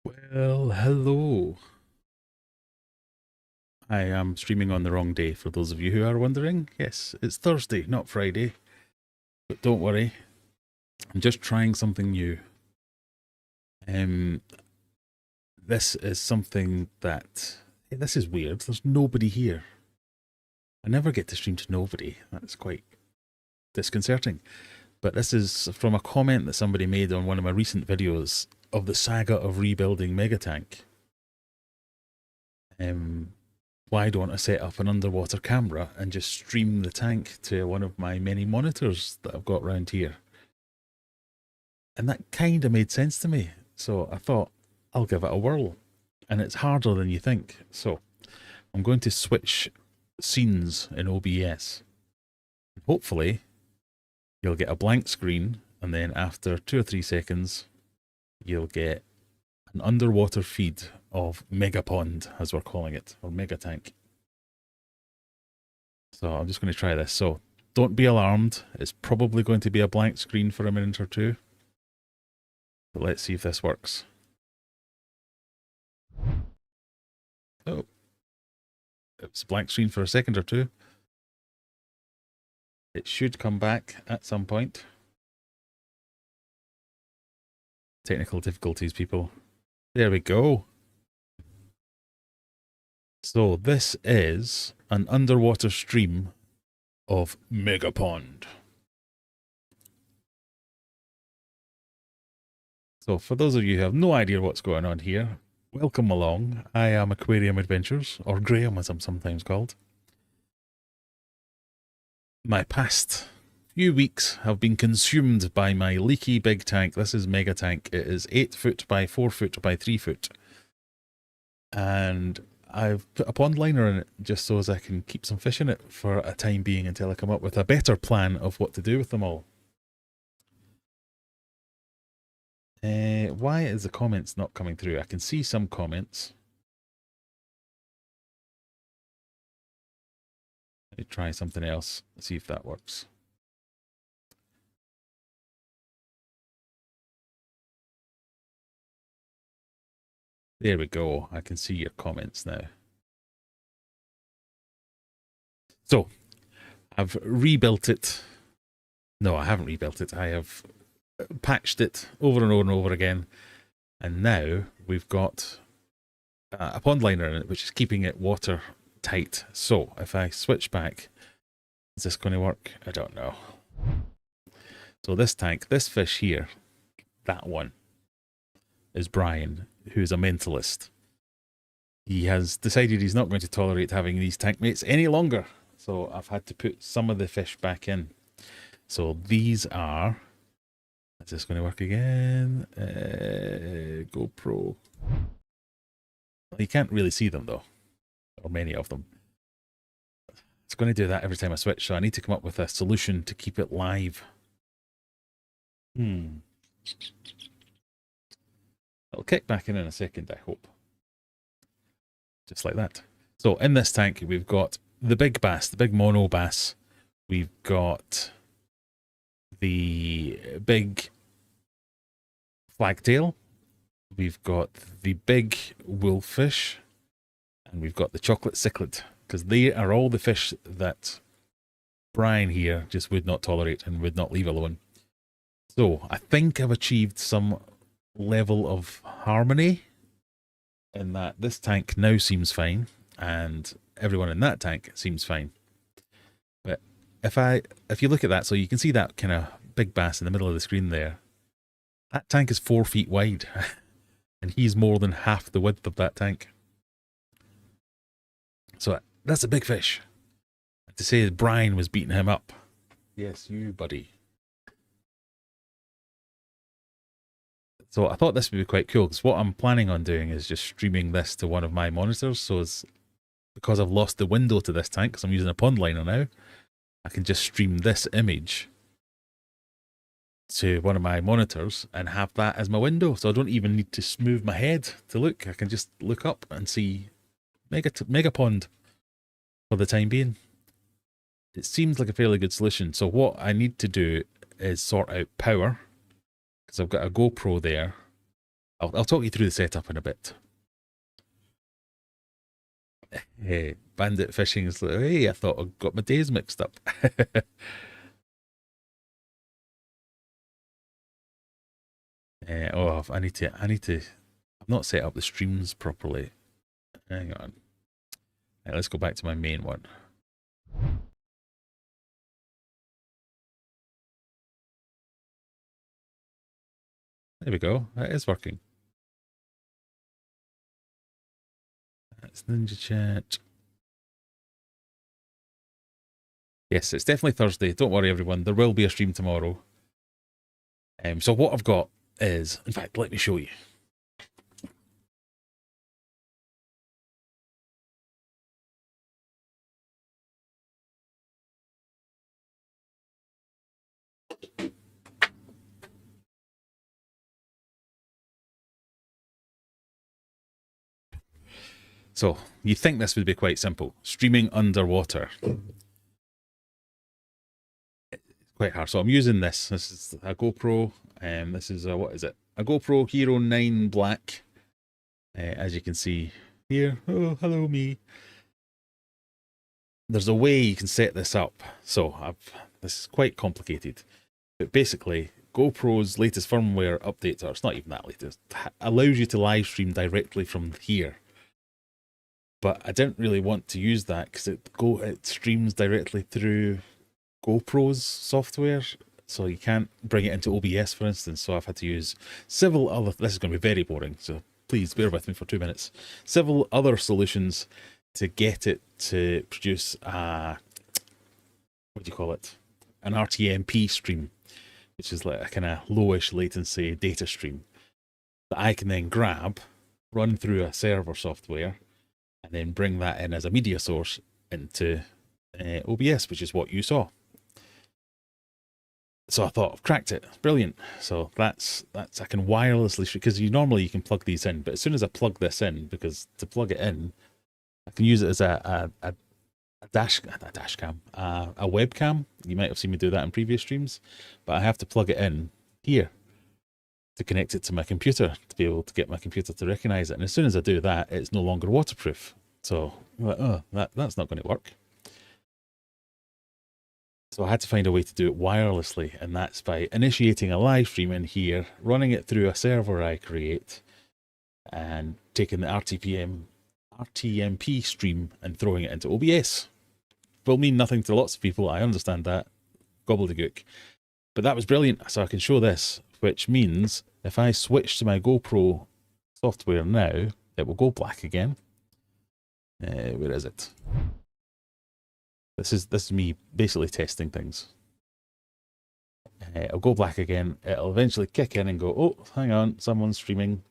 Well, hello. I am streaming on the wrong day for those of you who are wondering. Yes, it's Thursday, not Friday. But don't worry, I'm just trying something new. Um, this is something that this is weird. There's nobody here. I never get to stream to nobody. That's quite disconcerting. But this is from a comment that somebody made on one of my recent videos of the saga of rebuilding Megatank. Why don't I set up an underwater camera and just stream the tank to one of my many monitors that I've got around here? And that kind of made sense to me. So I thought, I'll give it a whirl. And it's harder than you think. So I'm going to switch scenes in OBS. Hopefully, you'll get a blank screen, and then after 2 or 3 seconds, you'll get an underwater feed of Megapond, as we're calling it, or Megatank. So I'm just going to try this. So don't be alarmed. It's probably going to be a blank screen for a minute or two. But let's see if this works. Oh, it's a blank screen for a second or two. It should come back at some point. Technical difficulties, people. There we go. So this is an underwater stream of Megapond. So for those of you who have no idea what's going on here, welcome along. I am Aquarium Adventures, or Graham as I'm sometimes called. My past few weeks have been consumed by my leaky big tank. This is Megatank. It is 8 foot by 4 foot by 3 foot. And I've put a pond liner in it just so as I can keep some fish in it for a time being until I come up with a better plan of what to do with them all. Why is the comments not coming through? I can see some comments. Let me try something else, see if that works. There we go. I can see your comments now. So, I've rebuilt it. No, I haven't rebuilt it. I have patched it over and over and over again. And now we've got a pond liner in it, which is keeping it watertight. So, if I switch back, is this going to work? I don't know. So this tank, this fish here, that one, is Brian, who's a mentalist. He has decided he's not going to tolerate having these tank mates any longer. So I've had to put some of the fish back in. So these are... Is this going to work again? GoPro. Well, you can't really see them though, or many of them. It's going to do that every time I switch, so I need to come up with a solution to keep it live. It'll kick back in a second, I hope. Just like that. So in this tank, we've got the big bass, the big mono bass. We've got the big flagtail. We've got the big wolffish. And we've got the chocolate cichlid. Because they are all the fish that Brian here just would not tolerate and would not leave alone. So I think I've achieved some level of harmony in that this tank now seems fine and everyone in that tank seems fine. But if you look at that, so you can see that kind of big bass in the middle of the screen there, that tank is 4 feet wide and he's more than half the width of that tank. So that's a big fish. To say that Brian was beating him up. Yes, you, buddy. So I thought this would be quite cool because what I'm planning on doing is just streaming this to one of my monitors. So it's because I've lost the window to this tank because I'm using a pond liner now, I can just stream this image to one of my monitors and have that as my window. So I don't even need to move my head to look. I can just look up and see Megapond for the time being. It seems like a fairly good solution. So what I need to do is sort out power because I've got a GoPro there. I'll talk you through the setup in a bit. Hey, bandit fishing is like, hey, I thought I got my days mixed up. Oh, I need to, I've not set up the streams properly. Hang on. Right, let's go back to my main one. There we go. That is working. That's Ninja Chat. Yes, it's definitely Thursday. Don't worry, everyone. There will be a stream tomorrow. So what I've got is, in fact, let me show you. So you think this would be quite simple. Streaming underwater. It's quite hard. So I'm using this. This is a GoPro. This is a, what is it? A GoPro Hero 9 Black. As you can see here. Oh, hello me. There's a way you can set this up. So this is quite complicated. But basically, GoPro's latest firmware update, or it's not even that latest, allows you to live stream directly from here. But I didn't really want to use that because it streams directly through GoPro's software, so you can't bring it into OBS, for instance. So I've had to use several other. This is going to be very boring, so please bear with me for 2 minutes. Several other solutions to get it to produce what do you call it? An RTMP stream, which is like a kind of lowish latency data stream that I can then grab, run through a server software, and then bring that in as a media source into OBS, which is what you saw. So I thought, I've cracked it. Brilliant. So that's I can wirelessly, because normally you can plug these in, but as soon as I plug this in, because to plug it in, I can use it as a webcam. You might have seen me do that in previous streams, but I have to plug it in here to connect it to my computer to be able to get my computer to recognize it. And as soon as I do that, it's no longer waterproof. So I'm like, oh, that's not going to work. So I had to find a way to do it wirelessly, and that's by initiating a live stream in here, running it through a server I create, and taking the RTMP stream and throwing it into OBS. Will mean nothing to lots of people, I understand that, gobbledygook. But that was brilliant, so I can show this, which means if I switch to my GoPro software now, it will go black again. Where is it? This is me basically testing things. It'll go black again. It'll eventually kick in and go, oh, hang on, someone's streaming.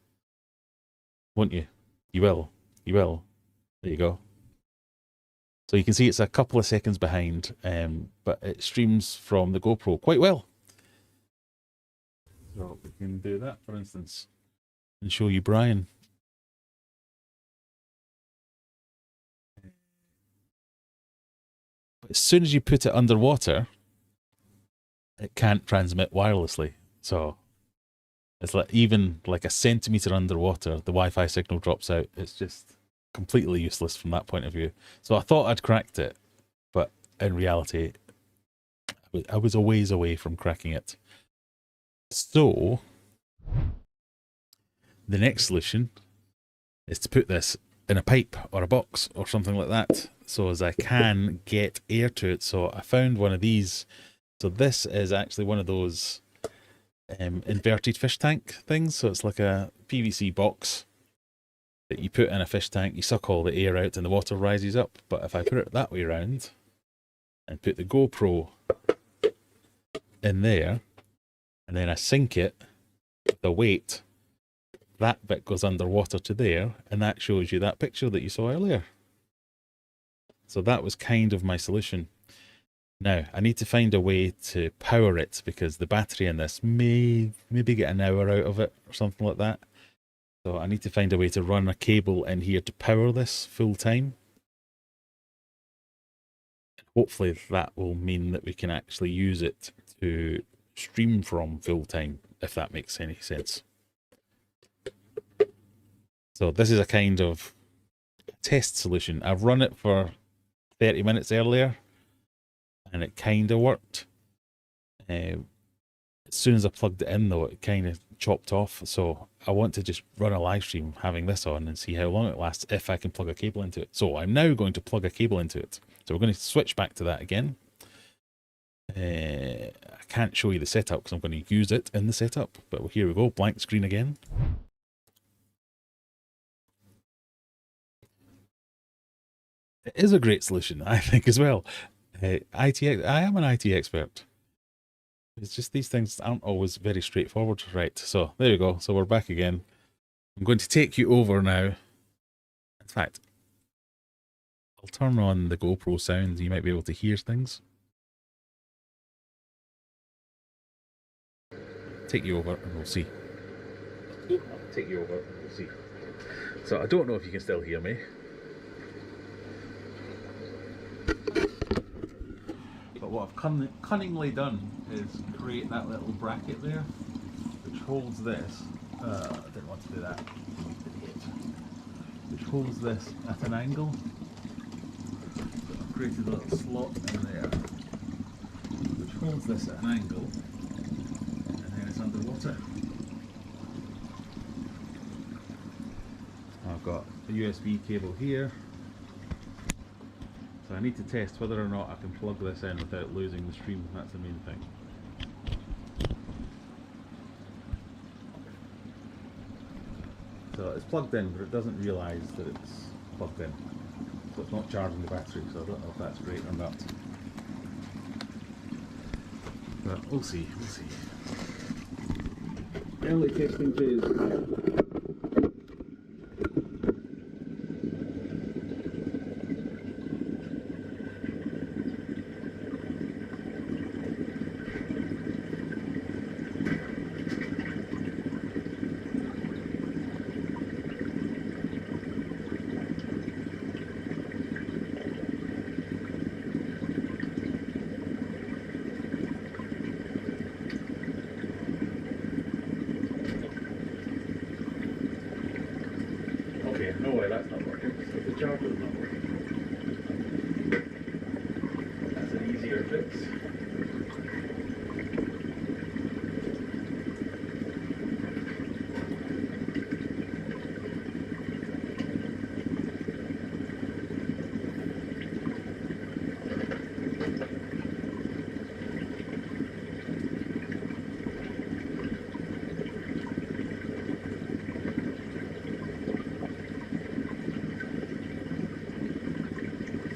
Won't you? You will. You will. There you go. So you can see it's a couple of seconds behind, but it streams from the GoPro quite well. So we can do that, for instance, and show you Brian. But as soon as you put it underwater, it can't transmit wirelessly. So it's like even like a centimeter underwater, the Wi-Fi signal drops out. It's just completely useless from that point of view. So I thought I'd cracked it, but in reality, I was a ways away from cracking it. So the next solution is to put this in a pipe or a box or something like that, so as I can get air to it. So I found one of these. So this is actually one of those inverted fish tank things. So it's like a PVC box that you put in a fish tank, you suck all the air out and the water rises up. But if I put it that way around and put the GoPro in there, and then I sink it, the weight, that bit goes underwater to there, and that shows you that picture that you saw earlier. So that was kind of my solution. Now, I need to find a way to power it, because the battery in this maybe get an hour out of it or something like that. So I need to find a way to run a cable in here to power this full time. Hopefully that will mean that we can actually use it to stream from full time, if that makes any sense. So this is a kind of test solution. I've run it for 30 minutes earlier and it kind of worked. As soon as I plugged it in though, it kind of chopped off. So I want to just run a live stream having this on and see how long it lasts if I can plug a cable into it. So I'm now going to plug a cable into it. So we're going to switch back to that again. I can't show you the setup because I'm going to use it in the setup, but here we go, blank screen again. It is a great solution, I think, as well. I am an IT expert. It's just these things aren't always very straightforward. Right, so there we go. So we're back again. I'm going to take you over now. In fact, I'll turn on the GoPro sound. You might be able to hear things. Take you over and we'll see. Take you over and we'll see. So I don't know if you can still hear me. But what I've cunningly done is create that little bracket there, which holds this. I didn't want to do that. Which holds this at an angle. So I've created a little slot in there, which holds this at an angle, and then it's underwater. I've got a USB cable here. So I need to test whether or not I can plug this in without losing the stream. That's the main thing. So it's plugged in, but it doesn't realise that it's plugged in. So it's not charging the battery, so I don't know if that's great or not. But we'll see, we'll see. Early testing phase. No way, that's not working. The charger's not working. That's an easier fix.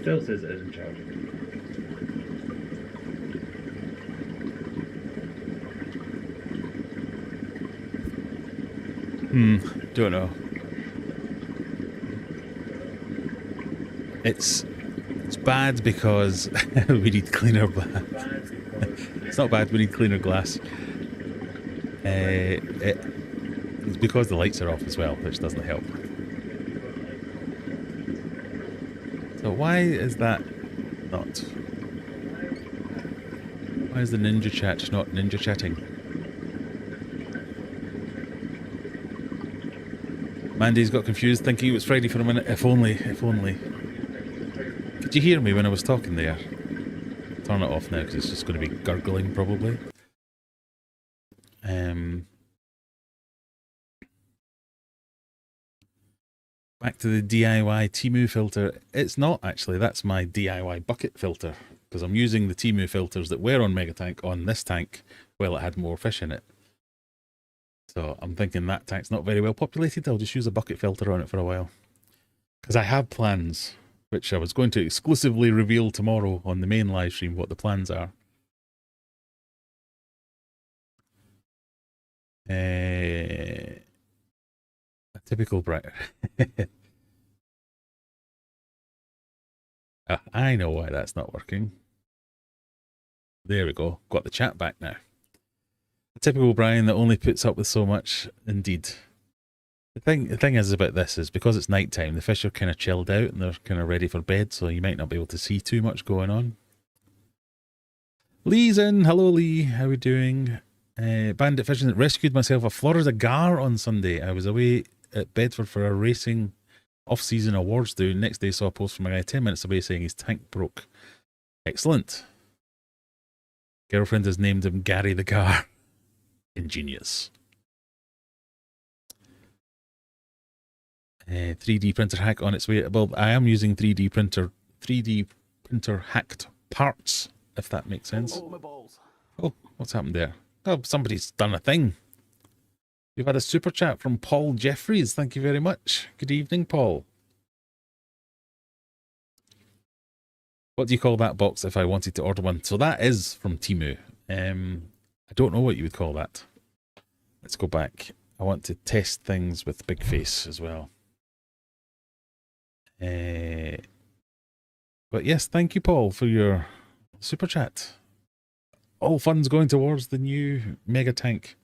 Still says it isn't charging. Don't know. It's bad because we need cleaner glass. It's not bad, we need cleaner glass. It's because the lights are off as well, which doesn't help. So why is that not? Why is the ninja chat not ninja chatting? Mandy's got confused, thinking it was Friday for a minute. If only, if only. Could you hear me when I was talking there? Turn it off now because it's just going to be gurgling probably. Back to the DIY Temu filter. It's not actually, that's my DIY bucket filter because I'm using the Temu filters that were on Megatank on this tank while it had more fish in it. So I'm thinking that tank's not very well populated. I'll just use a bucket filter on it for a while. Because I have plans, which I was going to exclusively reveal tomorrow on the main live stream what the plans are. A typical bright. I know why that's not working. There we go. Got the chat back now. A typical Brian that only puts up with so much. Indeed. The thing is about this is because it's night time, the fish are kind of chilled out and they're kind of ready for bed, so you might not be able to see too much going on. Lee's in. Hello, Lee. How are we doing? Bandit fishing. Rescued myself a Florida gar on Sunday. I was away at Bedford for a racing off-season awards do. Next day saw a post from a guy 10 minutes away saying his tank broke. Excellent. Girlfriend has named him Gary the Car. Ingenious. 3D printer hack on its way. Well, I am using 3D printer hacked parts, if that makes sense. Oh, what's happened there? Oh, somebody's done a thing. We've had a super chat from Paul Jeffries. Thank you very much. Good evening, Paul. What do you call that box if I wanted to order one? So that is from Temu. I don't know what you would call that. Let's go back. I want to test things with Big Face as well. But yes, thank you, Paul, for your super chat. All funds going towards the new mega tank,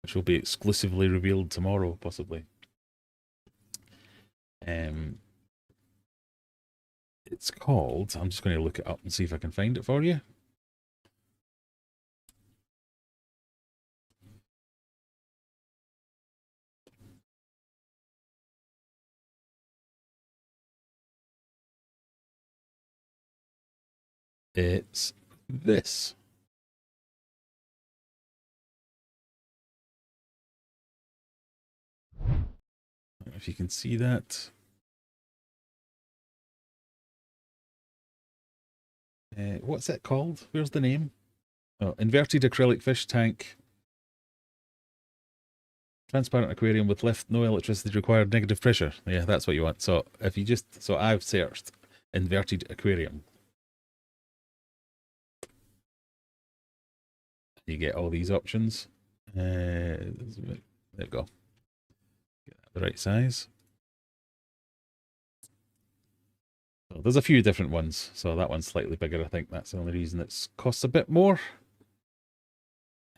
which will be exclusively revealed tomorrow, possibly. It's called, I'm just going to look it up and see if I can find it for you. It's this. I don't know if you can see that. What's it called? Where's the name? Oh, inverted acrylic fish tank. Transparent aquarium with lift, no electricity required, negative pressure. Yeah, that's what you want. So if you just, so I've searched inverted aquarium. You get all these options. There we go. Get that the right size. So there's a few different ones. So that one's slightly bigger. I think that's the only reason it costs a bit more.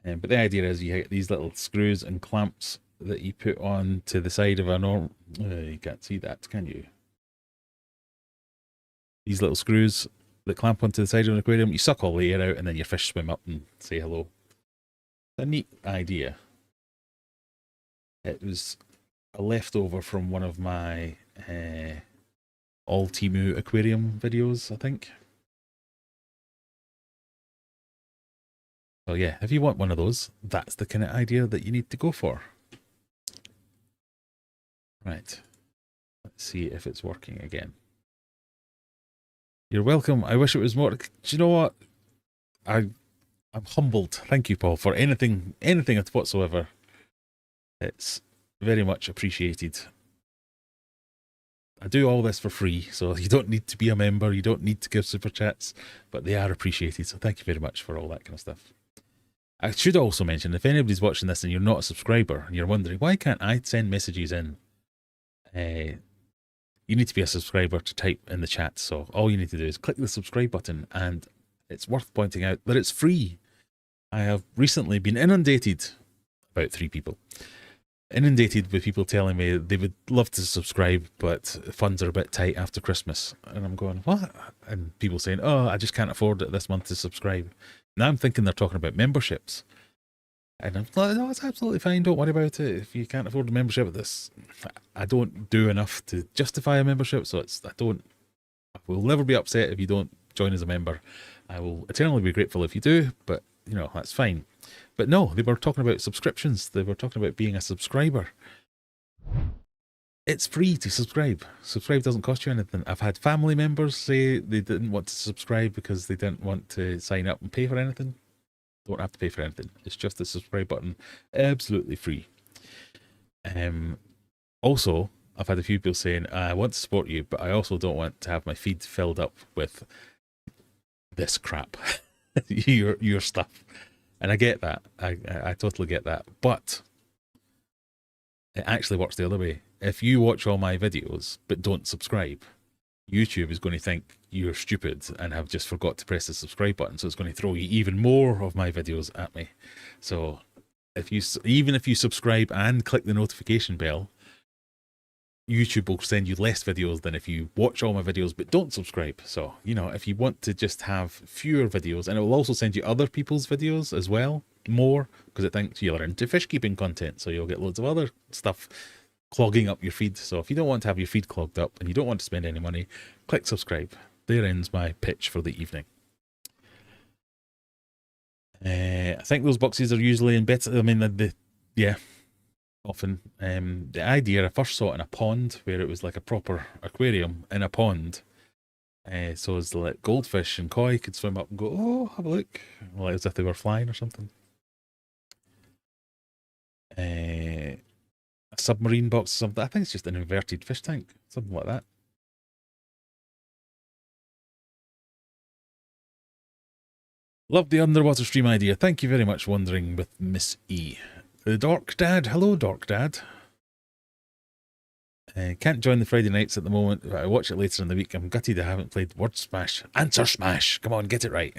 But the idea is you get these little screws and clamps that you put on to the side of a normal. You can't see that, can you? These little screws that clamp onto the side of an aquarium. You suck all the air out, and then your fish swim up and say hello. It's a neat idea. It was a leftover from one of my all Temu aquarium videos, I think. So yeah, if you want one of those, that's the kind of idea that you need to go for. Right. Let's see if it's working again. You're welcome. I wish it was more. Do you know what? I'm humbled. Thank you, Paul, for anything whatsoever. It's very much appreciated. I do all this for free, so you don't need to be a member. You don't need to give super chats, but they are appreciated. So thank you very much for all that kind of stuff. I should also mention, if anybody's watching this and you're not a subscriber and you're wondering, why can't I send messages in? You need to be a subscriber to type in the chat. So all you need to do is click the subscribe button, and it's worth pointing out that it's free. I have recently been inundated, about 3 people, inundated with people telling me they would love to subscribe, but funds are a bit tight after Christmas. And I'm going, what? And people saying, oh, I just can't afford it this month to subscribe. Now I'm thinking they're talking about memberships. And I'm like, no, it's absolutely fine. Don't worry about it. If you can't afford a membership, I don't do enough to justify a membership. So I will never be upset if you don't join as a member. I will eternally be grateful if you do, but you know, that's fine. But no, they were talking about subscriptions. They were talking about being a subscriber. It's free to subscribe. Subscribe doesn't cost you anything. I've had family members say they didn't want to subscribe because they didn't want to sign up and pay for anything. Don't have to pay for anything. It's just the subscribe button. Absolutely free. Also, I've had a few people saying, I want to support you, but I also don't want to have my feed filled up with this crap. your stuff. And I get that. I totally get that. But it actually works the other way. If you watch all my videos but don't subscribe, YouTube is going to think you're stupid and have just forgot to press the subscribe button. So it's going to throw you even more of my videos at me. So even if you subscribe and click the notification bell, YouTube will send you less videos than if you watch all my videos but don't subscribe. So, you know, if you want to just have fewer videos, and it will also send you other people's videos as well, more, because it thinks you're into fish keeping content. So you'll get loads of other stuff clogging up your feed. So if you don't want to have your feed clogged up and you don't want to spend any money, click subscribe. There ends my pitch for the evening. I think those boxes are usually in better. I mean, yeah, often. The idea, I first saw it in a pond where it was like a proper aquarium in a pond. So as the goldfish and koi could swim up and go, oh, have a look, like as if they were flying or something. A submarine box or something. I think it's just an inverted fish tank, something like that. Love the underwater stream idea. Thank you very much, Wandering with Miss E. The Dork Dad. Hello, Dork Dad. Can't join the Friday nights at the moment, but I watch it later in the week. I'm gutted I haven't played Word Smash. Answer Smash! Come on, get it right.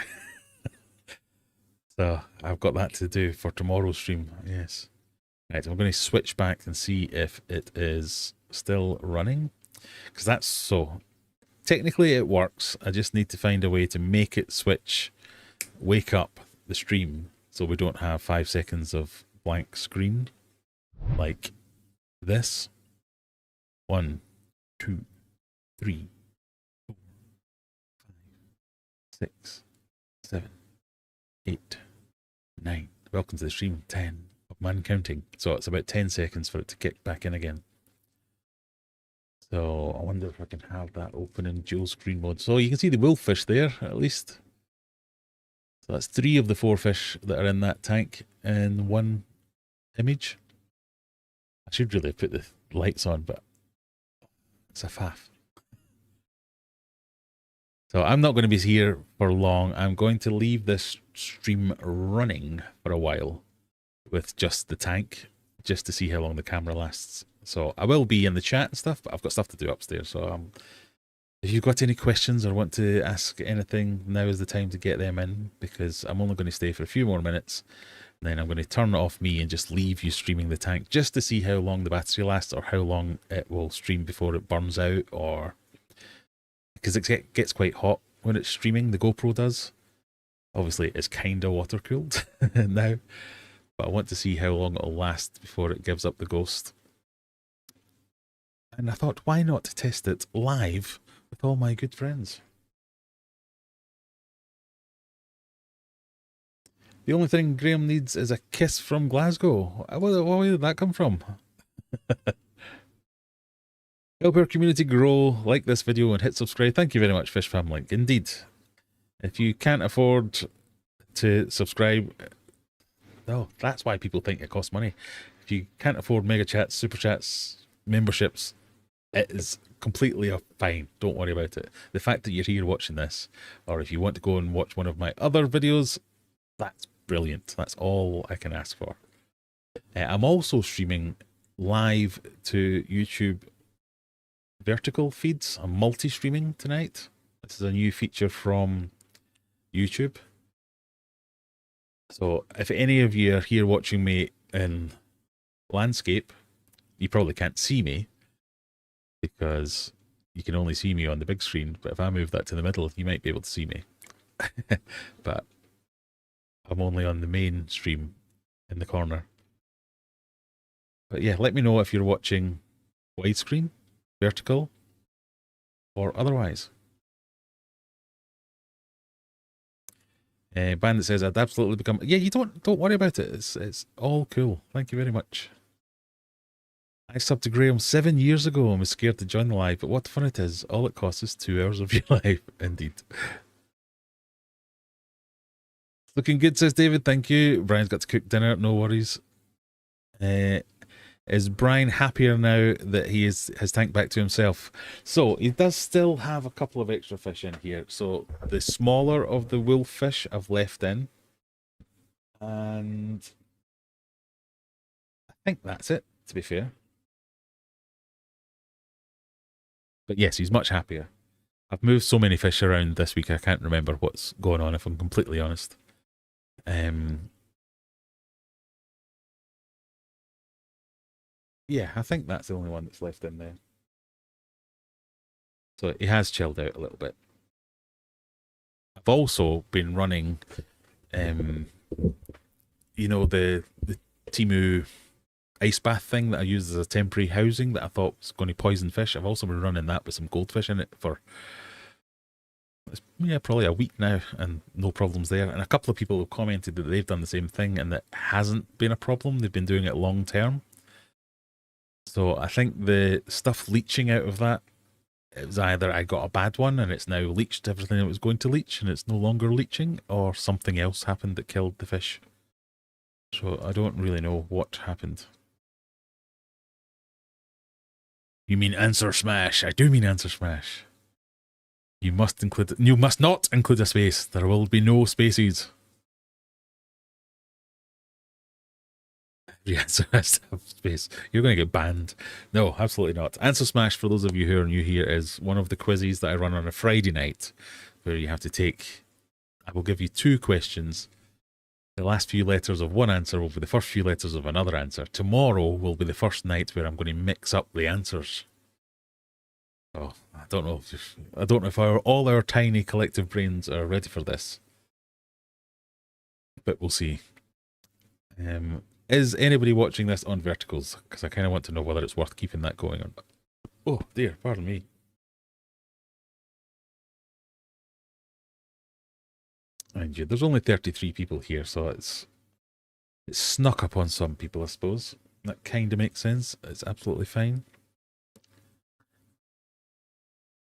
So I've got that to do for tomorrow's stream. Yes. Right, I'm going to switch back and see if it is still running. Because that's so. Technically it works. I just need to find a way to make it switch, wake up the stream, so we don't have 5 seconds of blank screen. Like this. 1, 2, 3, 4, 5, 6, 7, 8, 9. Welcome to the stream. 10 of man counting. So it's about 10 seconds for it to kick back in again. So I wonder if I can have that open in dual screen mode. So you can see the wolffish there, at least. So that's 3 of the 4 fish that are in that tank in one image. I should really put the lights on, but it's a faff. So I'm not going to be here for long. I'm going to leave this stream running for a while with just the tank, just to see how long the camera lasts. So I will be in the chat and stuff, but I've got stuff to do upstairs. So if you've got any questions or want to ask anything, now is the time to get them in, because I'm only going to stay for a few more minutes. And then I'm going to turn off me and just leave you streaming the tank, just to see how long the battery lasts or how long it will stream before it burns out, or because it gets quite hot when it's streaming, the GoPro does. Obviously it's kind of water cooled now, but I want to see how long it'll last before it gives up the ghost. And I thought, why not test it live with all my good friends? The only thing Graham needs is a kiss from Glasgow. Where did that come from? Help our community grow. Like this video and hit subscribe. Thank you very much, Fish Fam Link. Indeed. If you can't afford to subscribe, no, that's why people think it costs money. If you can't afford mega chats, super chats, memberships, it is completely fine. Don't worry about it. The fact that you're here watching this, or if you want to go and watch one of my other videos, that's brilliant. That's all I can ask for. I'm also streaming live to YouTube vertical feeds. I'm multi-streaming tonight. This is a new feature from YouTube. So if any of you are here watching me in landscape, you probably can't see me because you can only see me on the big screen. But if I move that to the middle, you might be able to see me. But I'm only on the main stream in the corner. But yeah, let me know if you're watching widescreen, vertical, or otherwise. Bandit says I'd absolutely become. Yeah, you don't worry about it. It's all cool. Thank you very much. I subbed to Graham 7 years ago and was scared to join the live, but what fun it is. All it costs is 2 hours of your life. Indeed. Looking good, says David. Thank you. Brian's got to cook dinner. No worries. Is Brian happier now that he has tanked back to himself? So he does still have a couple of extra fish in here. So the smaller of the wolf fish I've left in. And I think that's it, to be fair. But yes, he's much happier. I've moved so many fish around this week, I can't remember what's going on, if I'm completely honest. Yeah, I think that's the only one that's left in there. So he has chilled out a little bit. I've also been running, you know, the Temu ice bath thing that I used as a temporary housing that I thought was going to poison fish. I've also been running that with some goldfish in it for, yeah, probably a week now, and no problems there. And a couple of people have commented that they've done the same thing and that hasn't been a problem. They've been doing it long term. So I think the stuff leaching out of that, it was either I got a bad one and it's now leached everything it was going to leach and it's no longer leaching, or something else happened that killed the fish. So I don't really know what happened. You mean answer smash? I do mean answer smash. You must not include a space. There will be no spaces. The answer has to have space. You're going to get banned. No, absolutely not. Answer Smash, for those of you who are new here, is one of the quizzes that I run on a Friday night, where you have to take, I will give you 2 questions. The last few letters of one answer will be the first few letters of another answer. Tomorrow will be the first night where I'm going to mix up the answers. Oh, I don't know if all our tiny collective brains are ready for this, but we'll see. Is anybody watching this on verticals? Because I kind of want to know whether it's worth keeping that going or not. Oh dear, pardon me. And yeah, there's only 33 people here, so it's snuck up on some people, I suppose. That kind of makes sense. It's absolutely fine.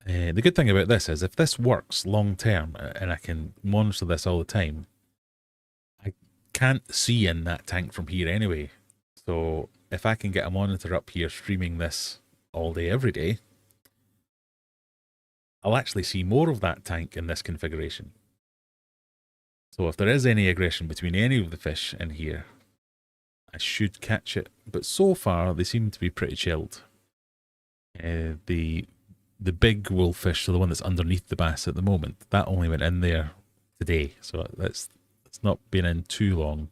The good thing about this is if this works long term and I can monitor this all the time, I can't see in that tank from here anyway. So if I can get a monitor up here streaming this all day, every day, I'll actually see more of that tank in this configuration. So if there is any aggression between any of the fish in here, I should catch it. But so far, they seem to be pretty chilled. The big wolffish, so the one that's underneath the bass at the moment, that only went in there today. So it's not been in too long.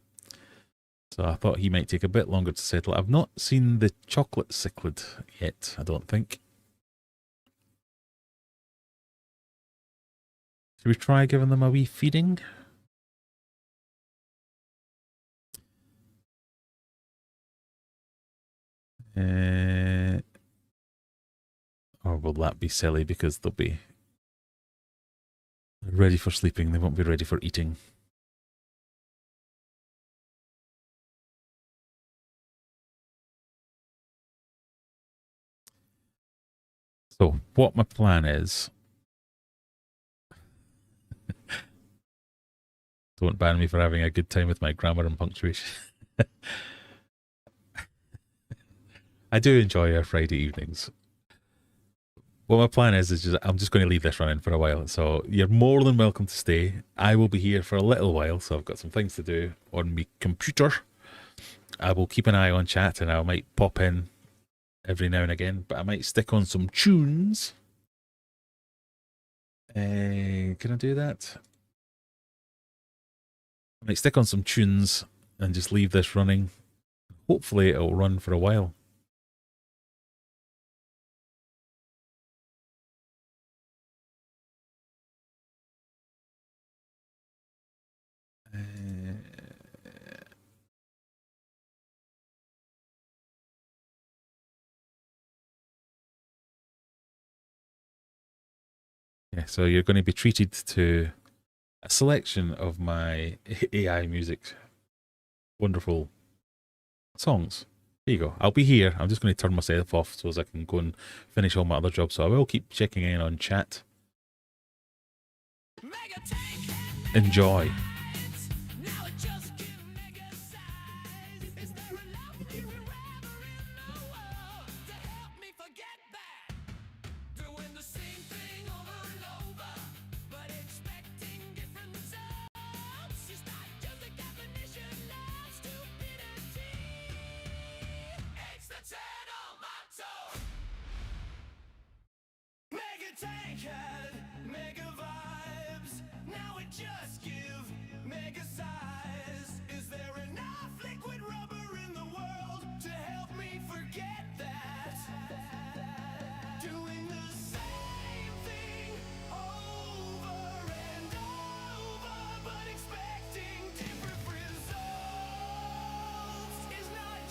So I thought he might take a bit longer to settle. I've not seen the chocolate cichlid yet, I don't think. Should we try giving them a wee feeding? Or will that be silly because they'll be ready for sleeping, they won't be ready for eating. So what my plan is, don't ban me for having a good time with my grammar and punctuation. I do enjoy our Friday evenings. What my plan is just I'm just going to leave this running for a while. So you're more than welcome to stay. I will be here for a little while, so I've got some things to do on my computer. I will keep an eye on chat and I might pop in every now and again, but I might stick on some tunes. Can I do that? I might stick on some tunes and just leave this running. Hopefully it'll run for a while. Yeah, so you're going to be treated to a selection of my AI music. Wonderful songs. There you go. I'll be here. I'm just going to turn myself off so as I can go and finish all my other jobs. So I will keep checking in on chat. Enjoy.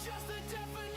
Just a definition.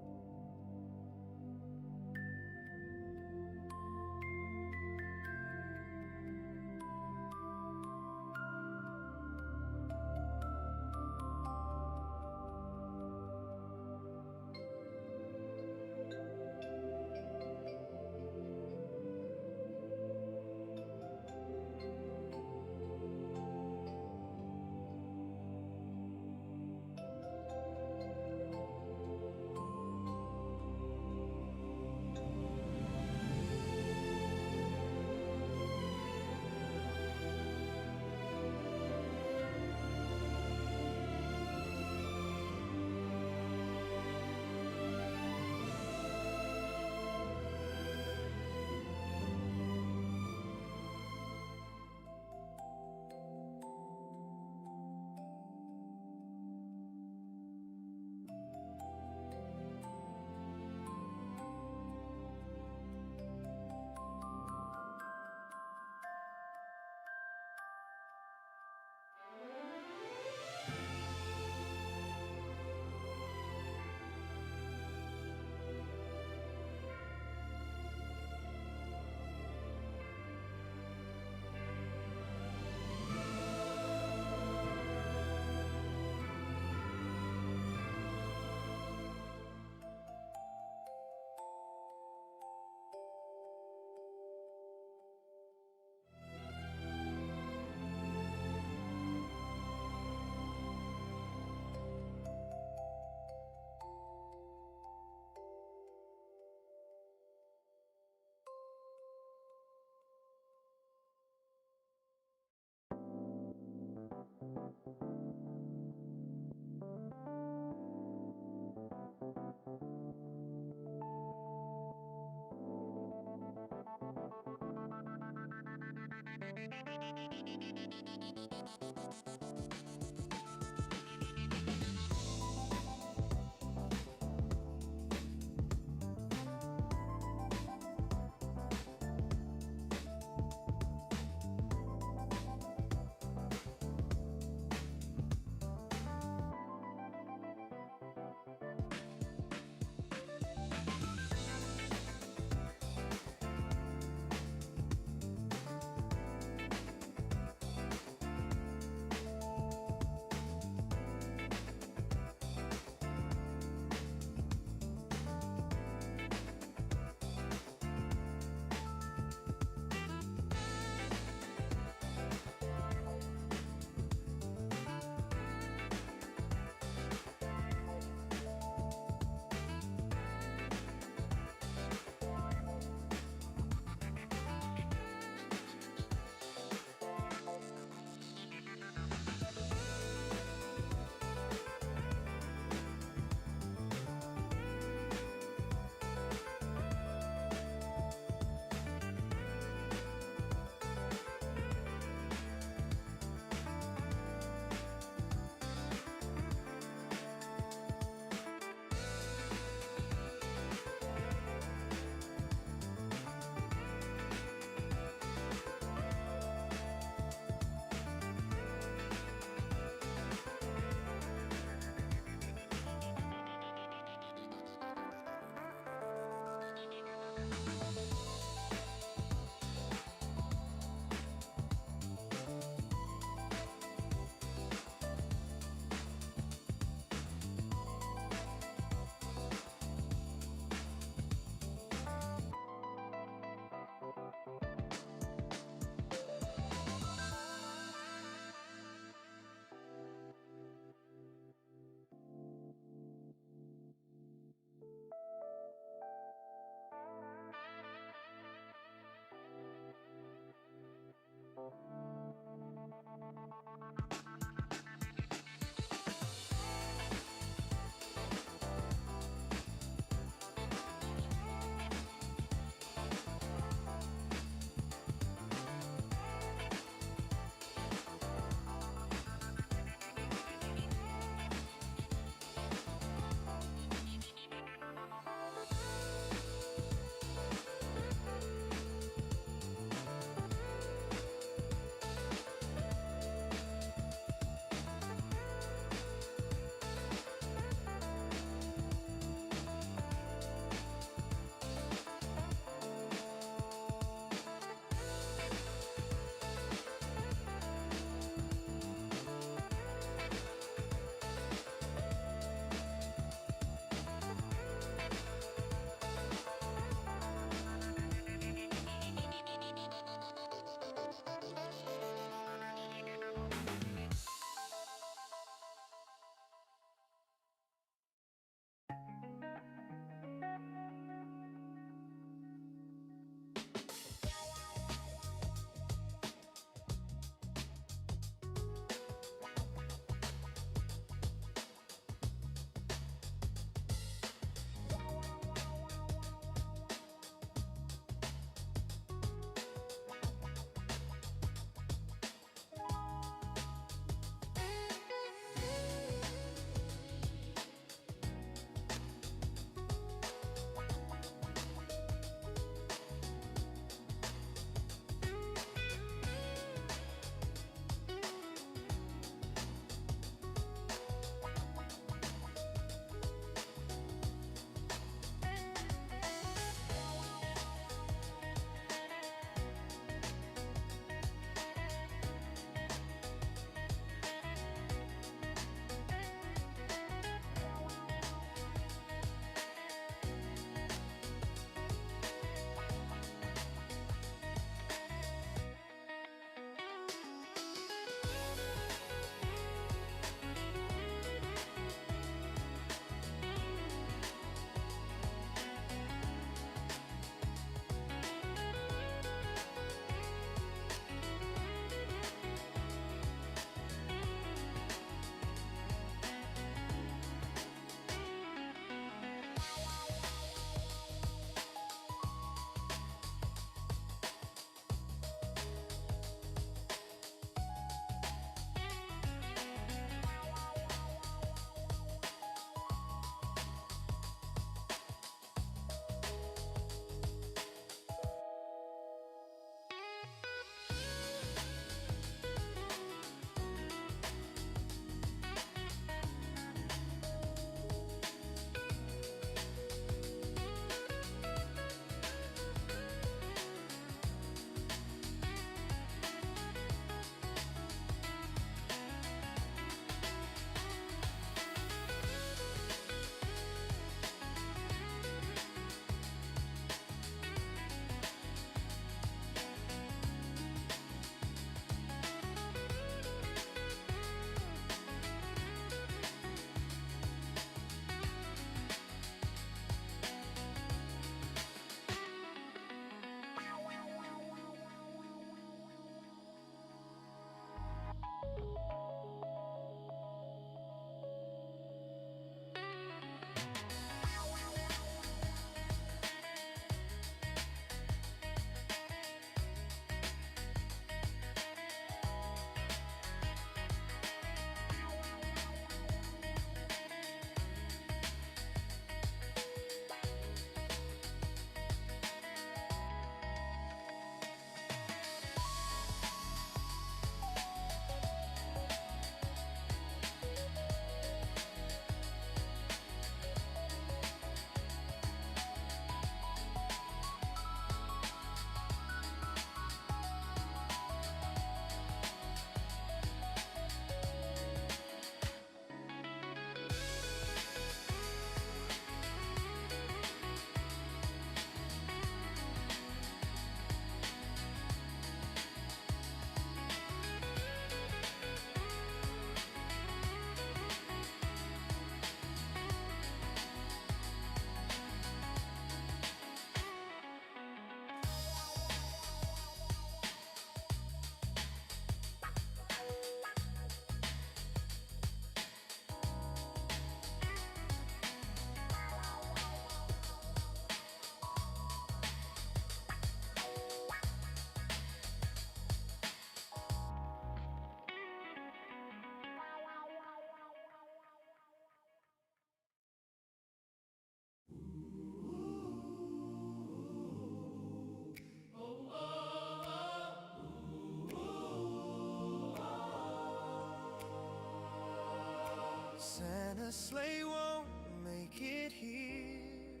the sleigh won't make it here,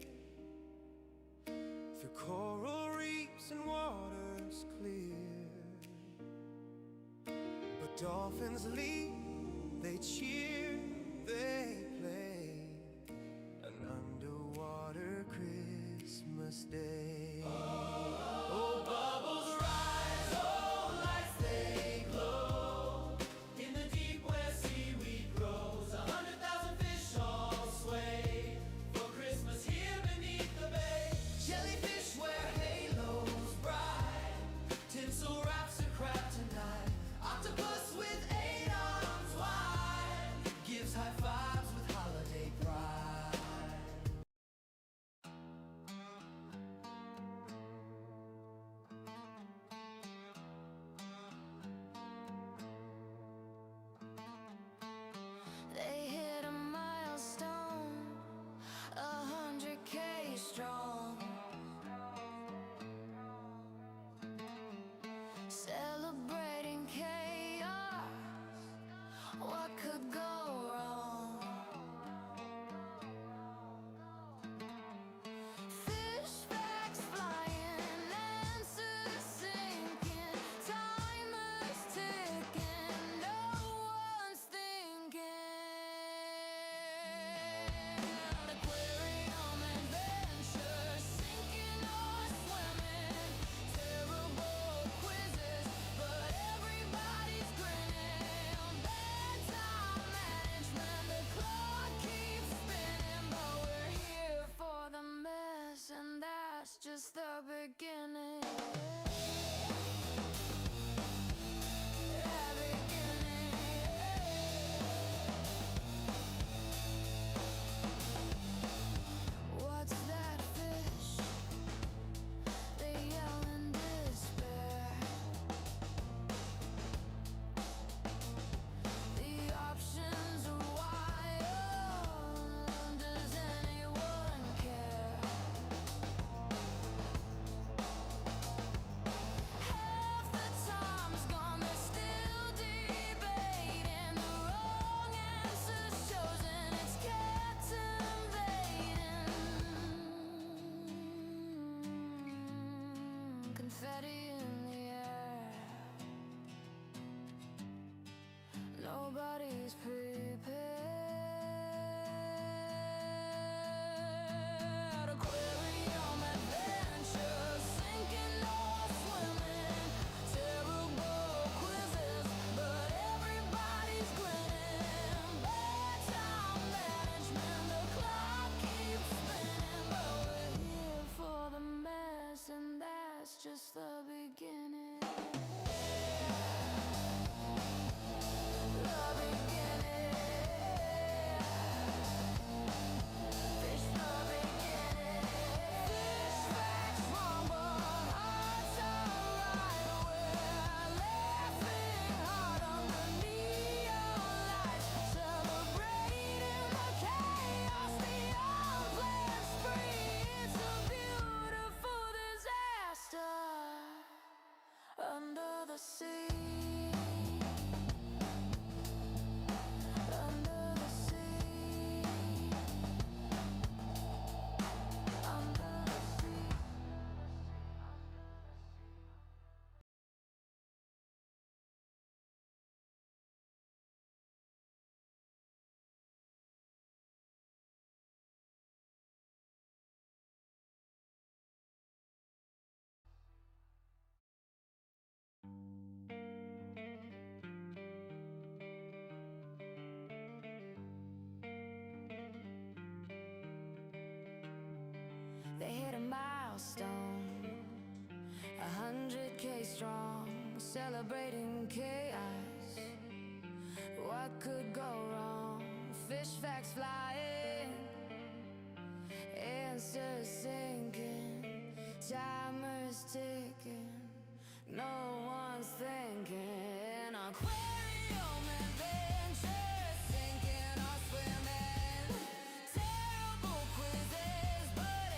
through coral reefs and waters clear. But dolphins leap, they cheer, they play, an underwater Christmas day. Oh, bubbles rise, oh, lights they glow, in the deep where seaweed grows. 100,000 fish all sway, for Christmas here beneath the bay. Jellyfish wear halos bright, tinsel wraps a crab tonight. Octopus with 8 arms wide, gives high fives with holiday pride. They hit a milestone, 100K strong, celebrating chaos. What could go wrong? Fish facts flying, answers sinking, timers ticking, no one's thinking. Aquarium adventure, sinking or swimming, terrible quizzes, but everybody's grinning. Bedtime management, the clock keeps spinning, but we're here for the mess, and that's just the beginning. What's that fish? They yell in despair. The options are wild. Does anyone care? Half the time's gone, they're still debating. The wrong answer's chosen, it's captivating. Confetti in the air, nobody's prepared. Aquarium adventure, sinking or swimming, terrible quizzes, but everybody's grinning. Bedtime management, the clock keeps spinning, but we're here for the mess, and that's just the beginning. The beginning. Fish the beginning. Fish facts wrong, but hearts are right. We're laughing hard under neon lights, celebrating the chaos, the unplanned spree. It's a beautiful disaster under the sea. Under the sea. Under the sea. They hit a milestone, 100K strong, celebrating chaos. What could go wrong? Fish facts flying, answers sinking, timers ticking, no one's thinking. Aquarium adventure, sinking or swimming, terrible quizzes, but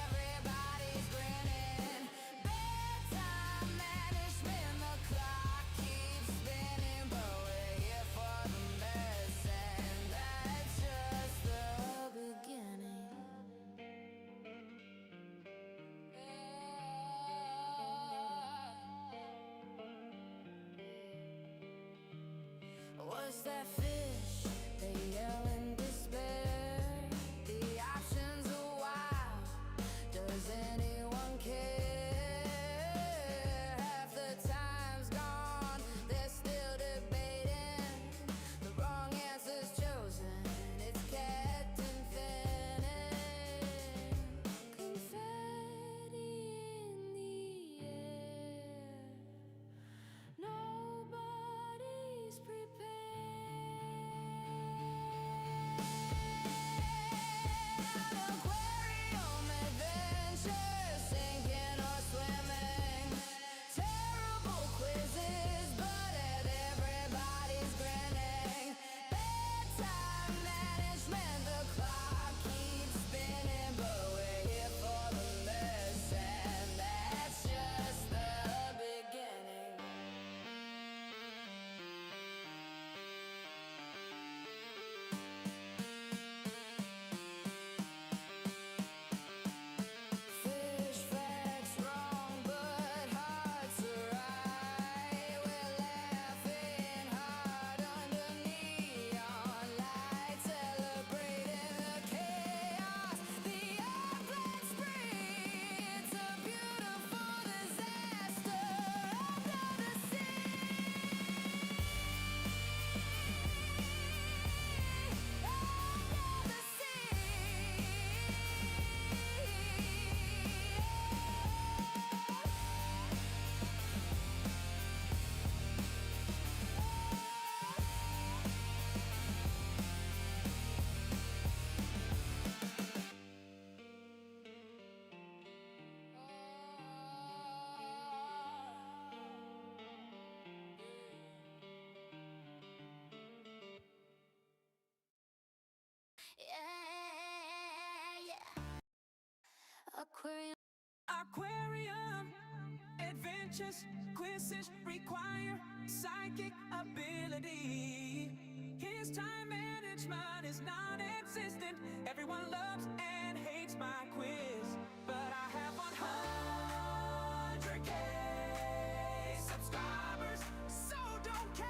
everybody's grinning. Bedtime management, the clock keeps spinning, but we're here for the mess, and that's just just that fish, they yell in despair. The options are wild, does anyone care? Half the time's gone, they're still debating. The wrong answer's chosen, it's kept infinite. Confetti in the air, nobody's prepared. Aquarium adventures, sinking or swimming. Terrible quizzes, but everybody's grinning. Bedtime management, the clock keeps spinning, but we're here for the lesson. That's just the beginning. Fish facts wrong, but hearts are right. We're laughing hard under neon lights, celebrating the chaos. The earth, let's free. It's a beautiful disaster under the sea. Under the Aquarium. Aquarium adventures, quizzes require psychic ability. His time management is non-existent. Everyone loves and hates my quiz, but I have 100K subscribers, so don't care.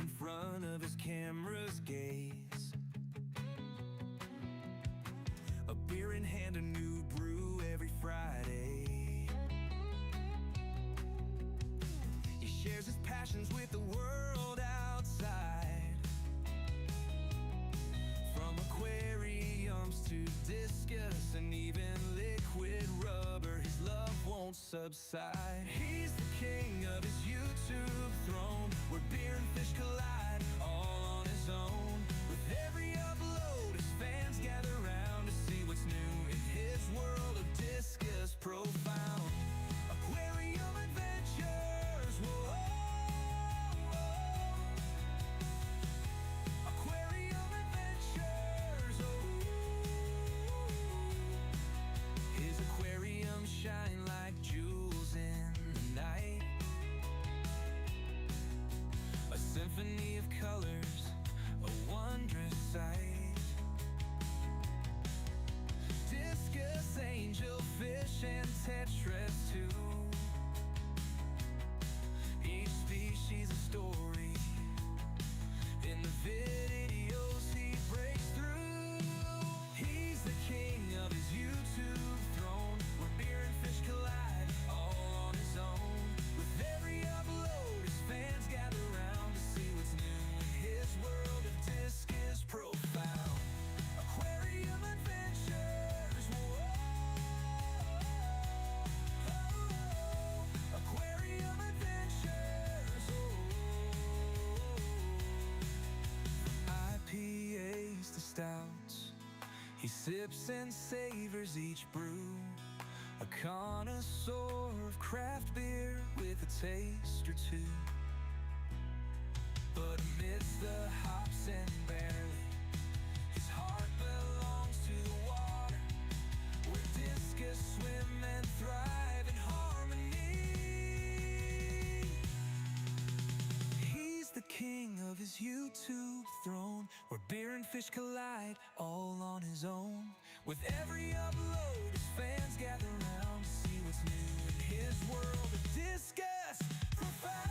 in front of his camera's gaze. A beer in hand, a new brew every Friday. He shares his passions with the world outside. From aquariums to discus and even liquid rubber, his love won't subside. He's the king of his YouTube throne, where beer and fish collide, all on his own. With every upload, his fans gather round to see what's new in his world of discus profound. Aquarium adventures, whoa. Aquarium adventures, oh. His aquariums shine like jewels in the night. A symphony of colors, a wondrous sight. Discus, angelfish, and tetras too. Each species a story. In the videos he breaks through. He's the king of his YouTube throne, where beer and fish collide, all on his own. With every upload, his fans gather round to see what's new in his world of discus profound. Aquarium adventures, whoa. Aquarium adventures, IPAs to stouts, he sips and savors each brew. A connoisseur of craft beer with a taste or two. But amidst the hops and barley, his heart belongs to the water, where discus swim and thrive in harmony. He's the king of his YouTube throne, where beer and fish collide, all on his own. With every upload, his fans gather round to see what's new in his world of discus profound.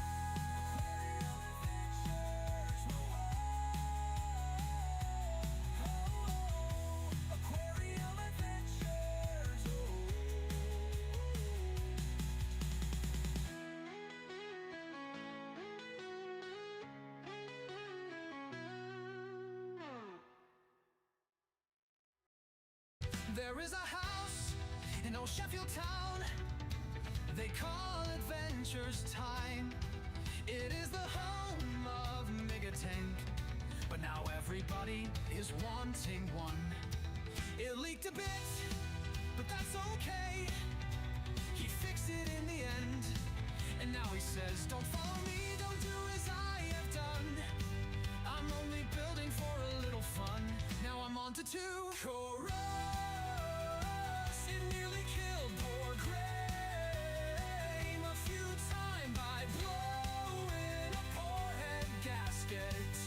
Aquarium adventures, There is a house in old Sheffield town they call Adventures Time. It is the home of Megapond, but now everybody is wanting one. It leaked a bit, but that's okay. He fixed it in the end, and now he says, don't follow me, don't do as I have done. I'm only building for a little fun. Now I'm on to two chorus. It nearly killed poor Graham a few times by blowing a poor head gasket.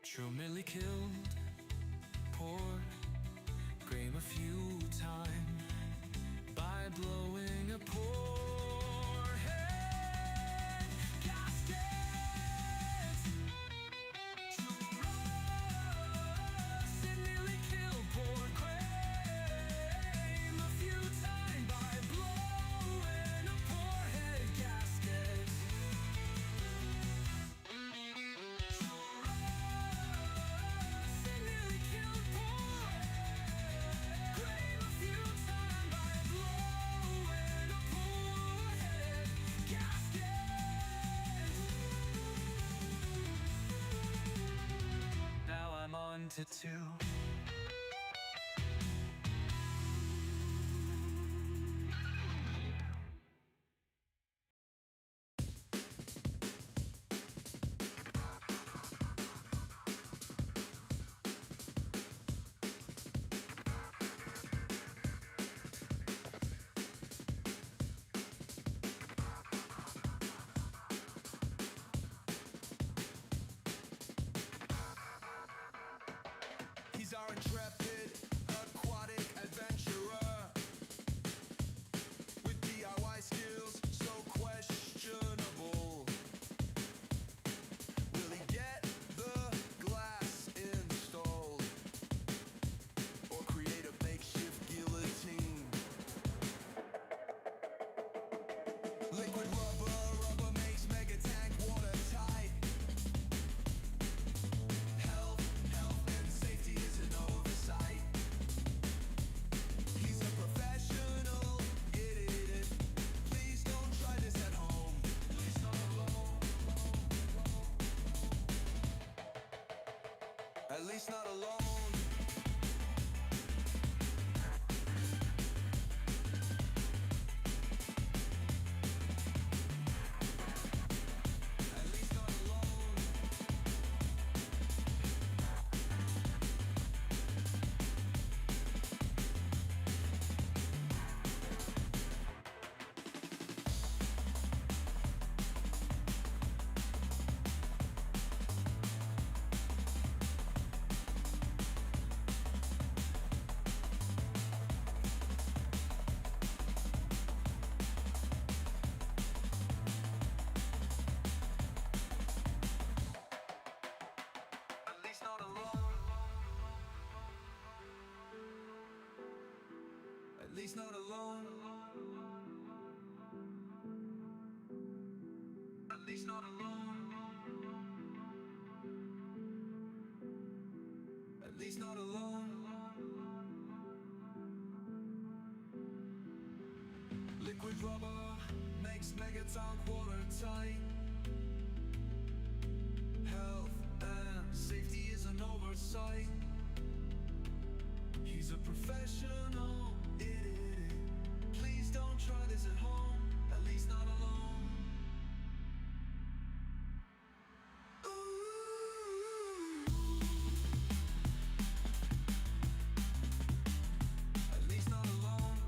Truly killed poor Graham a few times by blowing a poor head gasket. It nearly killed poor Graham a few times by blowing a poor head gasket. It nearly killed poor Graham a few wanted to. He's our intrepid, aquatic adventurer with DIY skills so questionable. Will he get the glass installed or create a makeshift guillotine? Liquid rubber makes mega tank watertight. Health and safety is an oversight. He's a professional idiot. Please don't try this at home. Please not alone. At least not alone. At least not alone. At least not alone. At least not alone. At least not alone. At least not alone. Liquid rubber makes megatank watertight. Health and safety is an oversight. He's a professional idiot. Please don't try this at home. At least not alone. Ooh. At least not alone.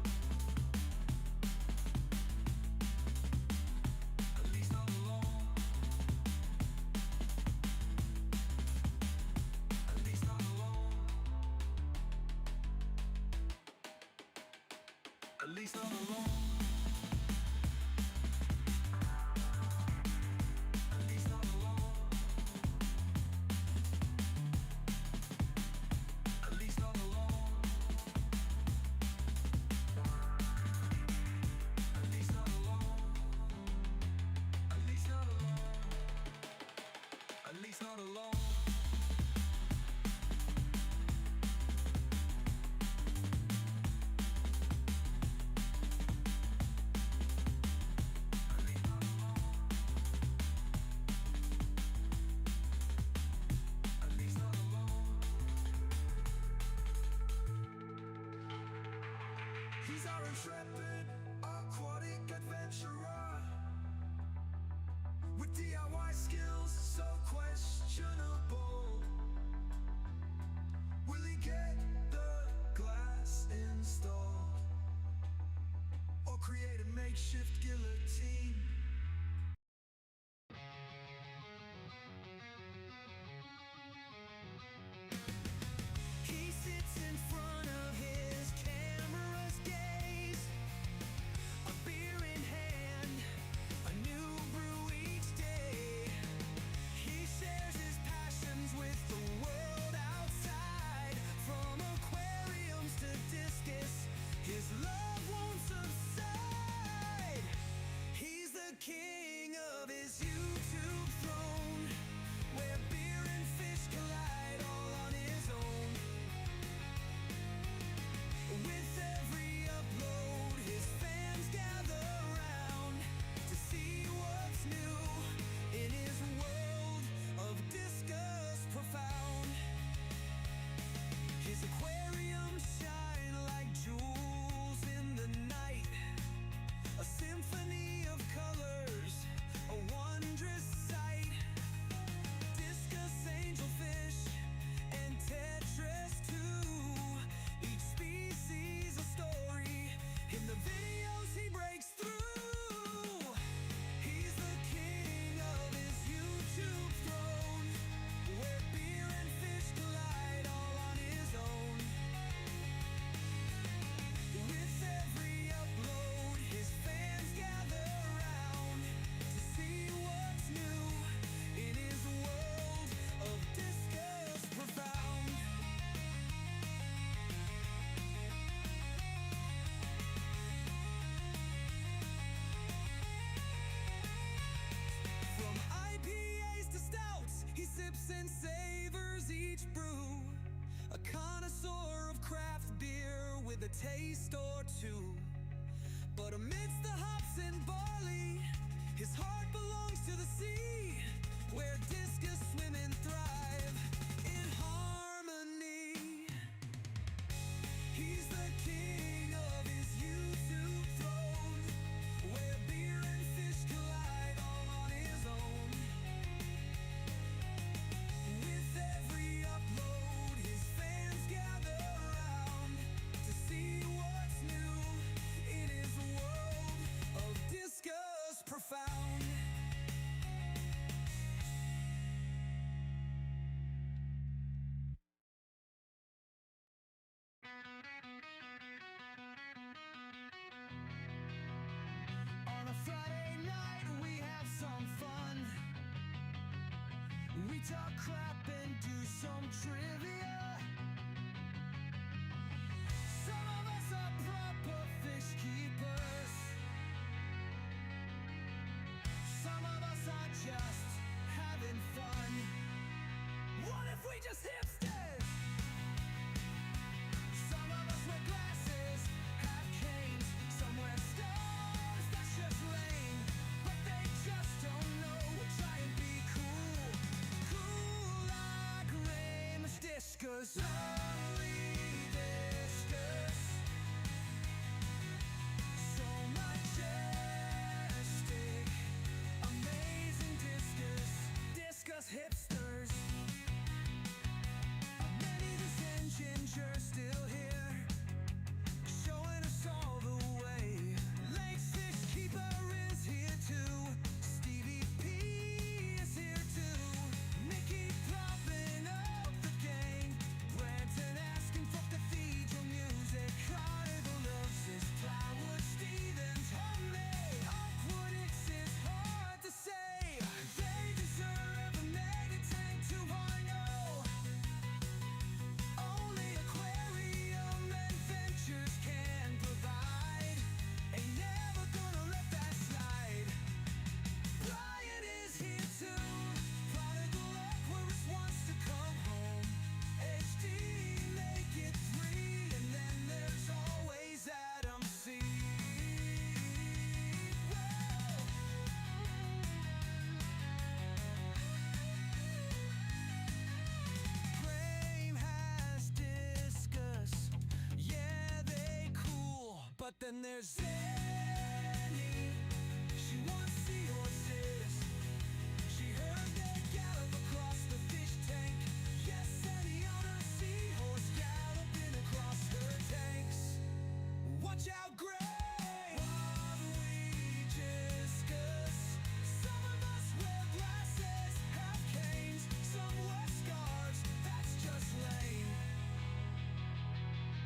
At least not alone. At least not alone. At least not alone. At least not alone. At least not alone. At least not alone. At least not alone. At least not alone. At least not alone. He's our intrepid, aquatic adventurer with DIY skills so questionable. Will he get the glass installed or create a makeshift guillotine? He sits in front of his camera's gaze, a beer in hand, a new brew each day. He shares his passions with the world outside, from aquariums to discus. His love won't subside. He's the and savors each brew, a connoisseur of craft beer with a taste or two. But amidst the hops and barley, his heart belongs to the sea, where discus women thrive in harmony. He's the king of his YouTube throne, where beer and fish collide all on his own. With every upload, his fans gather around to see what's new in his world of discus profound. On a Friday night we have some fun. We talk crap and do some trivia. Some of us are proper fish keepers. Some of us are just having fun. What if we just hipsters? Some of us wear glasses, have canes, some wear stars, that's just lame. But they just don't know, we're trying to be cool. Cool like Ramus Discus. Lonely discus. So majestic, amazing discus. Discus hipsters. Many this ginger still here, showing us all the way. Lake Fish Keeper is here too. Stevie P is here too. Mickey propping up the gang. Branton asking for cathedral music. Carnival loves his plywood. Stevens homemade. Aquatics is hard to say. They deserve a mega tank 2.0. Only aquarium adventures can provide. Ain't never gonna let that slide. Brian is here too. Prodigal Aquarist wants to come home. HD make it 3, and then there's always Adam C. Frame has discus, yeah they cool. But then there's Zenny, she wants seahorses. She heard they gallop across the fish tank. Yes, Zenny on a seahorse galloping across her tanks. Watch out, Gray! What we discuss. Some of us wear glasses, have canes, some wear scarves. That's just lame.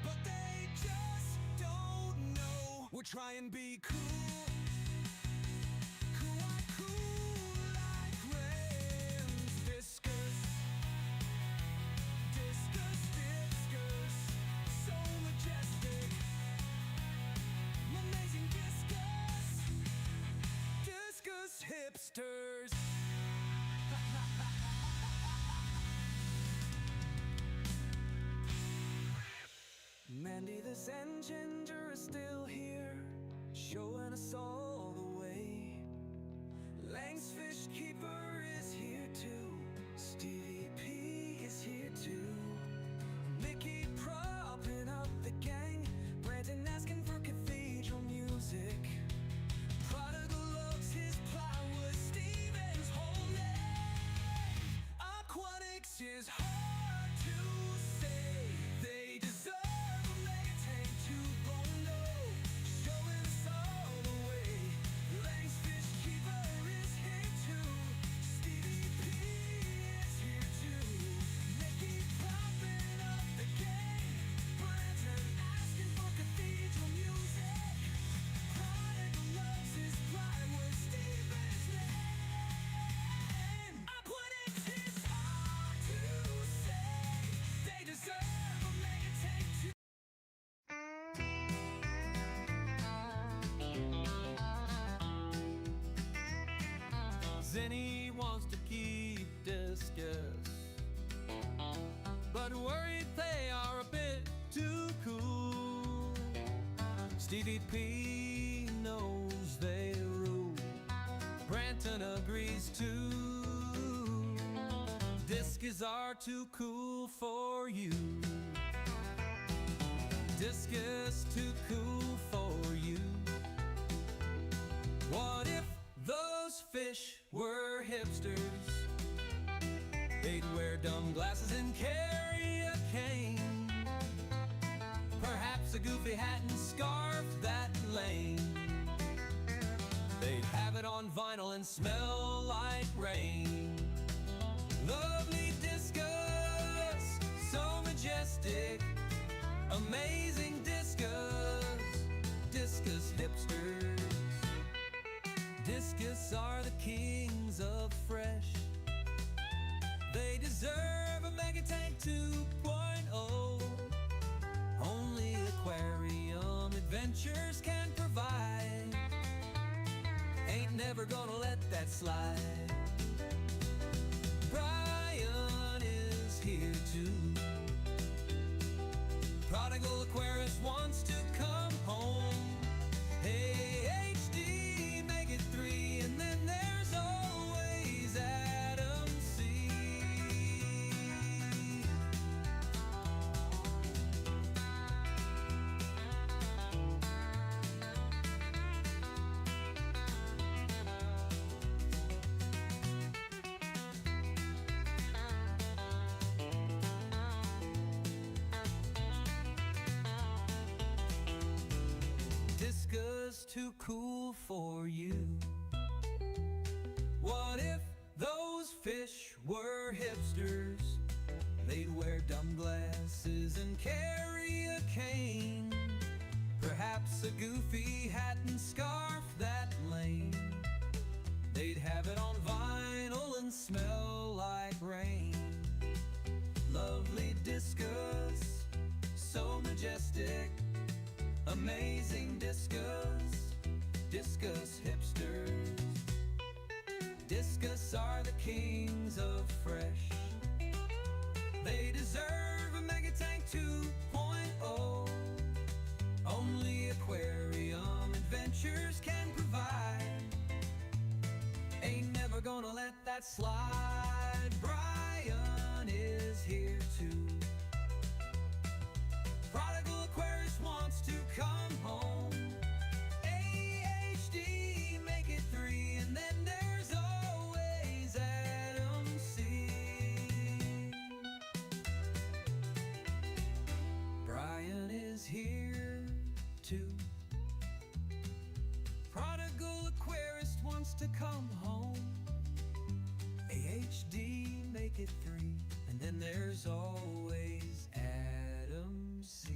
But they just don't know. We're trying to be cool. Cool like Ramus Discus. Discus. So majestic. Amazing discus. Discus hipsters. Mandy the Zen Ginger is still here, showing us all the way. Lang's Fish Keeper is here too. Stevie P is here too. Mickey propping up the gang. Brandon asking for cathedral music. Prodigal loves his plywood. Stevens homemade. Aquatics is hard to say. They deserve a mega tank 2.0, showing us all the way. Lang's Fish Keeper is here too. Stevie P is here too. Mickey propping up the gang. Branton asking for cathedral music. Prodigal loves his plywood. Stevens name. Aquatics is hard to say. They deserve a mega tank 2. Zenny wants to keep discus. but worried they are a bit too cool. Stevie P knows they rule. Branton agrees too. Discus are too cool for you. Discus too cool for you. What if those fish were hipsters? They'd wear dumb glasses and carry a cane. Perhaps a goofy hat and scarf that lame. They'd have it on vinyl and smell like rain. Lovely discus, so majestic. Amazing discus, discus hipsters. Discus are the kings of fresh. They deserve a Megatank 2.0. Only aquarium adventures can provide. Ain't never gonna let that slide. Brian is here too. Prodigal Aquarius wants to come home. Hey, HD, make it 3, and then there's always Adam C. Discus too cool for you. What if those fish were hipsters? They'd wear dumb glasses and carry a cane. Perhaps a goofy hat and scarf that lame. They'd have it on vinyl and smell like rain. Lovely discus, so majestic. Amazing discus, discus hipsters. Discus are the kings of fresh. They deserve a Megatank 2.0. Only aquarium adventures can provide. Ain't never gonna let that slide. Brian is here too. Prodigal Aquarius wants to come home. AHD, make it 3, and then there's always Adam C. Brian is here too. Prodigal Aquarius wants to come home. AHD, make it 3, and then there's always Adam C.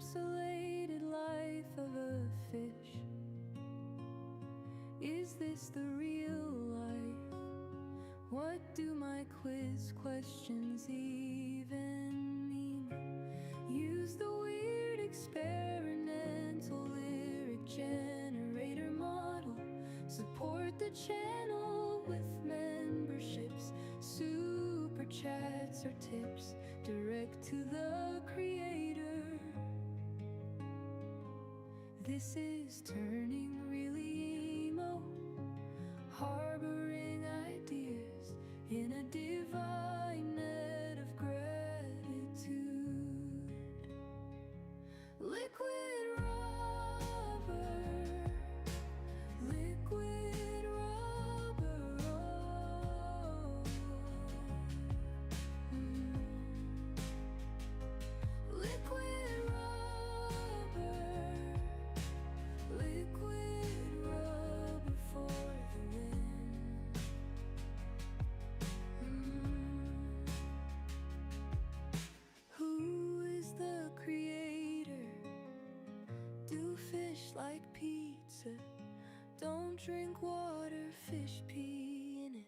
encapsulated life of a fish? Is this the real life? What do my quiz questions even mean? Use the weird experimental lyric generator model. Support the channel with memberships, super chats or tips, direct to the creator. This is turning really emo, harboring ideas in a divine net of gratitude. Liquid rubber, liquid rubber, oh. Liquid rubber, liquid rubber for the win. Who is the creator? Do fish like pizza? Don't drink water, fish pee in it.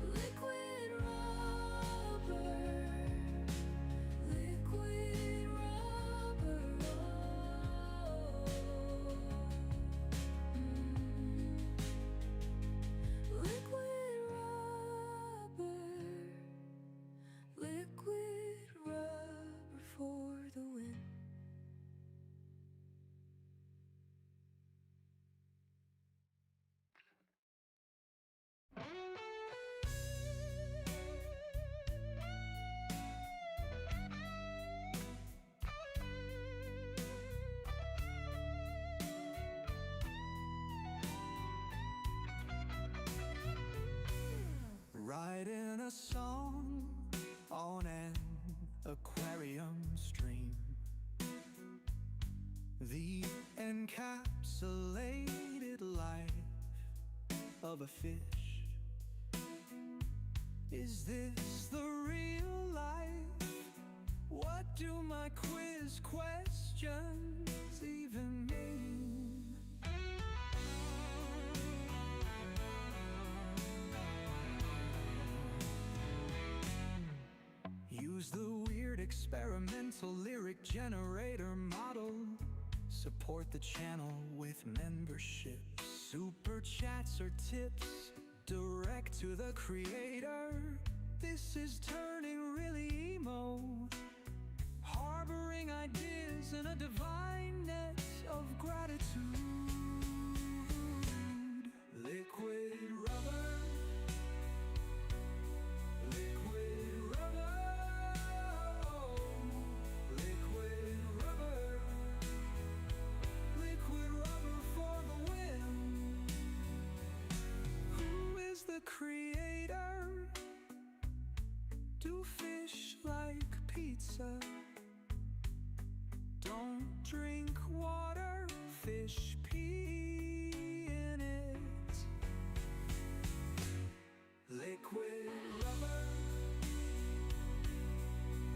Liquid rubber, liquid rubber, oh. Liquid rubber, liquid rubber for the win. Writing a song on an aquarium stream. The encapsulated life of a fish. Is this the real life? What do my quiz questions even mean? Use the weird experimental lyric generator model. Support the channel with memberships, super chats or tips, direct to the creator. This is turning really emo, harboring ideas in a divine net of gratitude. Liquid rubber, liquid rubber, oh. Liquid rubber, liquid rubber for the win. Who is the creator? Do fish like pizza? Don't drink water, fish pee in it. Liquid rubber,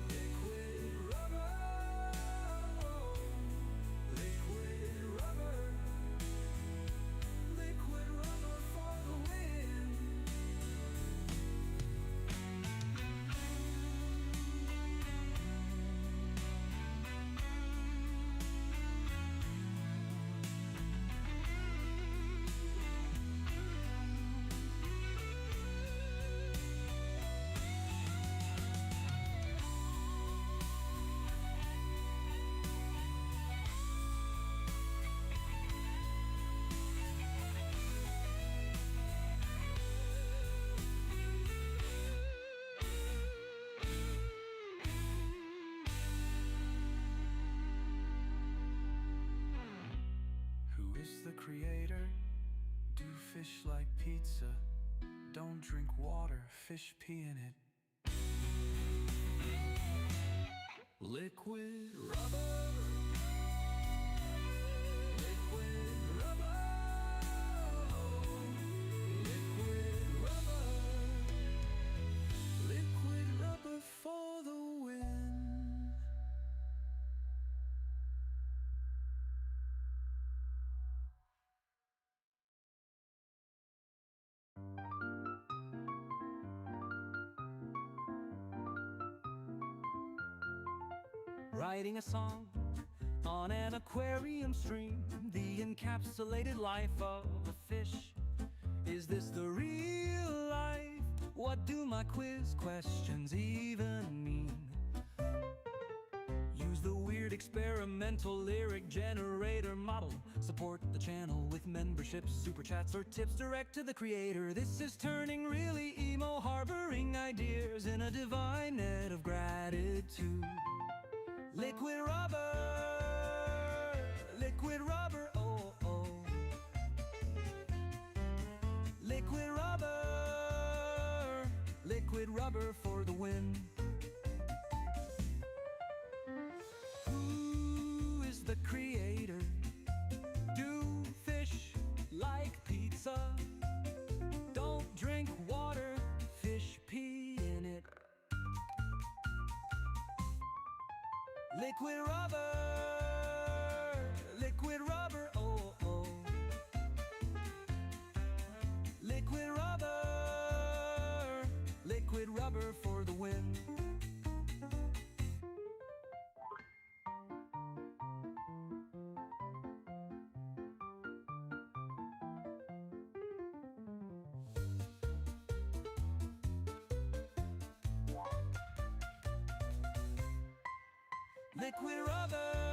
liquid rubber, oh. Liquid rubber, liquid rubber for the win. Who is the creator? Do fish like pizza? Don't drink water, fish pee in it. Liquid rubber, liquid rubber. writing a song on an aquarium stream. The encapsulated life of a fish. Is this the real life? What do my quiz questions even mean? Use the weird experimental lyric generator model. Support the channel with memberships, super chats, or tips direct to the creator. This is turning really emo, harboring ideas in a divine net of gratitude. Liquid rubber, oh oh. Liquid rubber for the win. Who is the creator? Do fish like pizza? Don't drink water, fish pee in it. Liquid rubber, oh oh. Liquid rubber for the win. Liquid rubber.